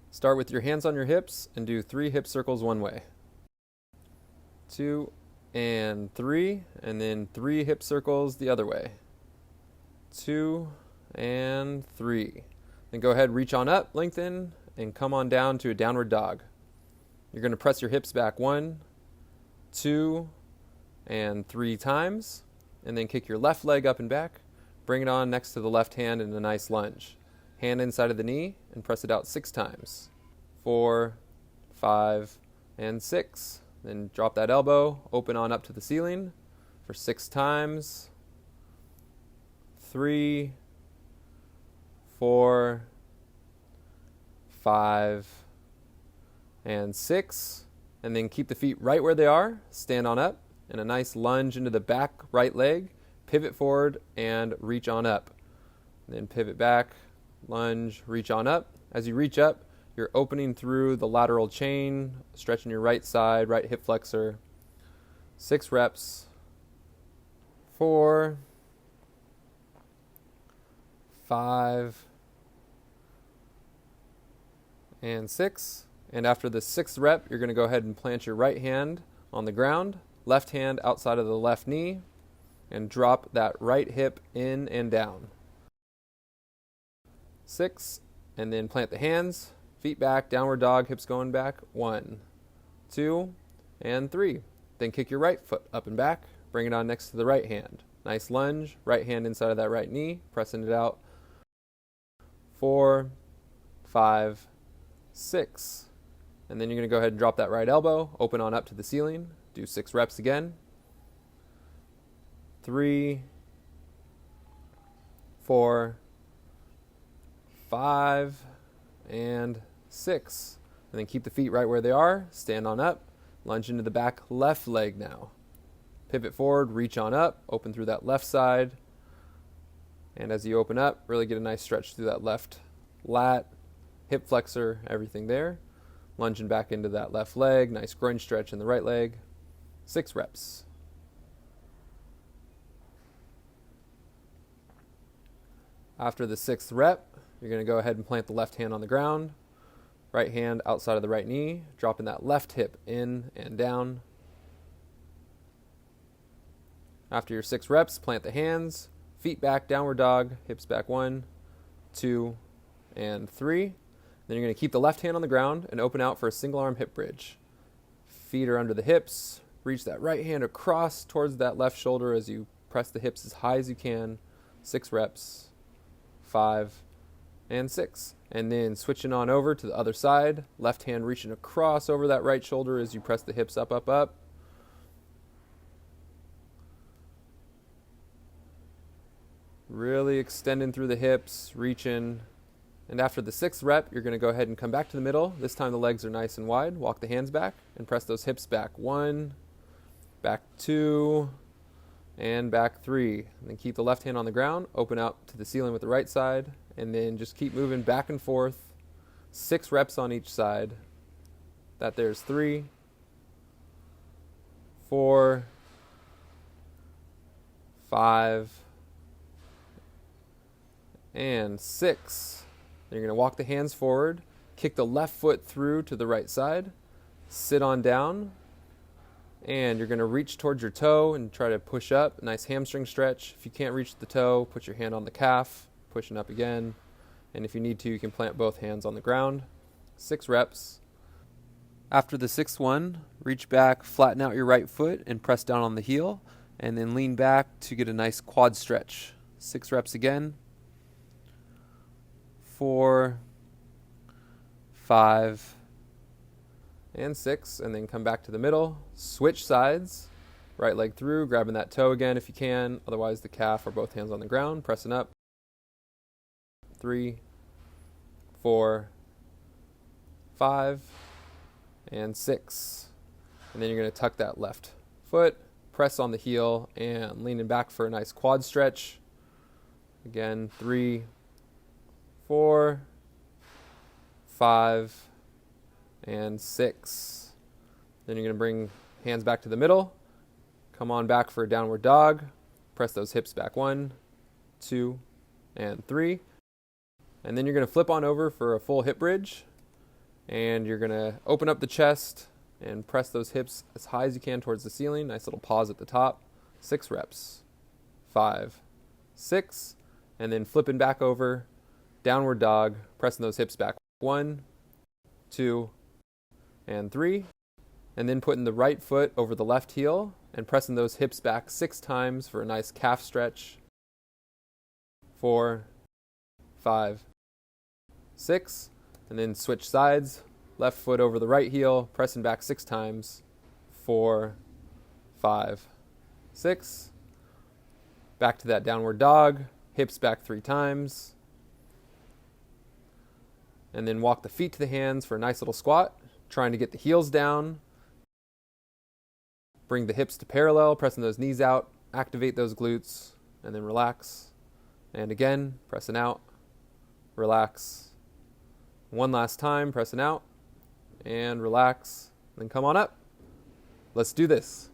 Start with your hands on your hips and do 3 hip circles one way. 2 and 3, and then 3 hip circles the other way. 2 and 3. Then go ahead, reach on up, lengthen, and come on down to a downward dog. You're going to press your hips back 1, 2, and 3 times, and then kick your left leg up and back. Bring it on next to the left hand in a nice lunge. Hand inside of the knee and press it out 6 times. 4, 5, and 6. Then drop that elbow, open on up to the ceiling for 6 times. 3, 4, 5, and 6. And then keep the feet right where they are. Stand on up and a nice lunge into the back right leg. Pivot forward and reach on up. Then pivot back, lunge, reach on up. As you reach up, you're opening through the lateral chain, stretching your right side, right hip flexor. 6 reps. 4, 5, and 6. And after the 6th rep, you're going to go ahead and plant your right hand on the ground, left hand outside of the left knee, and drop that right hip in and down. 6, and then plant the hands, feet back, downward dog, hips going back. 1, 2, and 3. Then kick your right foot up and back, bring it on next to the right hand. Nice lunge, right hand inside of that right knee, pressing it out. 4, 5, 6. And then you're going to go ahead and drop that right elbow, open on up to the ceiling. Do 6 reps again. 3, 4, 5, and 6. And then keep the feet right where they are. Stand on up. Lunge into the back left leg now. Pivot forward, reach on up, open through that left side. And as you open up, really get a nice stretch through that left lat, hip flexor, everything there. Lunging back into that left leg. Nice groin stretch in the right leg. 6 reps. After the 6th rep, you're going to go ahead and plant the left hand on the ground. Right hand outside of the right knee. Dropping that left hip in and down. After your 6 reps, plant the hands. Feet back, downward dog. Hips back 1, 2, and 3. Then you're going to keep the left hand on the ground and open out for a single arm hip bridge. Feet are under the hips. Reach that right hand across towards that left shoulder as you press the hips as high as you can. 6 reps. 5, and 6. And then switching on over to the other side. Left hand reaching across over that right shoulder as you press the hips up, up, up. Really extending through the hips, reaching. And after the 6th rep, you're going to go ahead and come back to the middle. This time the legs are nice and wide. Walk the hands back and press those hips back. 1, back 2, and back 3. And then keep the left hand on the ground. Open out to the ceiling with the right side. And then just keep moving back and forth. 6 reps on each side. That there's 3, 4, 5, and 6. Then you're going to walk the hands forward, kick the left foot through to the right side, sit on down, and you're going to reach towards your toe and try to push up. Nice hamstring stretch. If you can't reach the toe, put your hand on the calf, pushing up again. And if you need to, you can plant both hands on the ground. 6 reps. After the 6th one, reach back, flatten out your right foot, and press down on the heel, and then lean back to get a nice quad stretch. 6 reps again. 4, 5, and 6, and then come back to the middle. Switch sides. Right leg through, grabbing that toe again if you can. Otherwise, the calf or both hands on the ground, pressing up. 3, 4, 5, and 6. And then you're going to tuck that left foot, press on the heel, and leaning back for a nice quad stretch. Again, 3, 4, 5, and 6. Then you're going to bring hands back to the middle. Come on back for a downward dog. Press those hips back 1, 2, and 3. And then you're going to flip on over for a full hip bridge. And you're going to open up the chest and press those hips as high as you can towards the ceiling. Nice little pause at the top. 6 reps. 5, 6, and then flipping back over, downward dog, pressing those hips back. 1, 2, and 3. And then putting the right foot over the left heel and pressing those hips back 6 times for a nice calf stretch. 4, 5, 6. And then switch sides. Left foot over the right heel, pressing back 6 times. 4, 5, 6. Back to that downward dog. Hips back 3 times. And then walk the feet to the hands for a nice little squat. Trying to get the heels down. Bring the hips to parallel, pressing those knees out. Activate those glutes. And then relax. And again, pressing out. Relax. One last time, pressing out. And relax. Then come on up. Let's do this.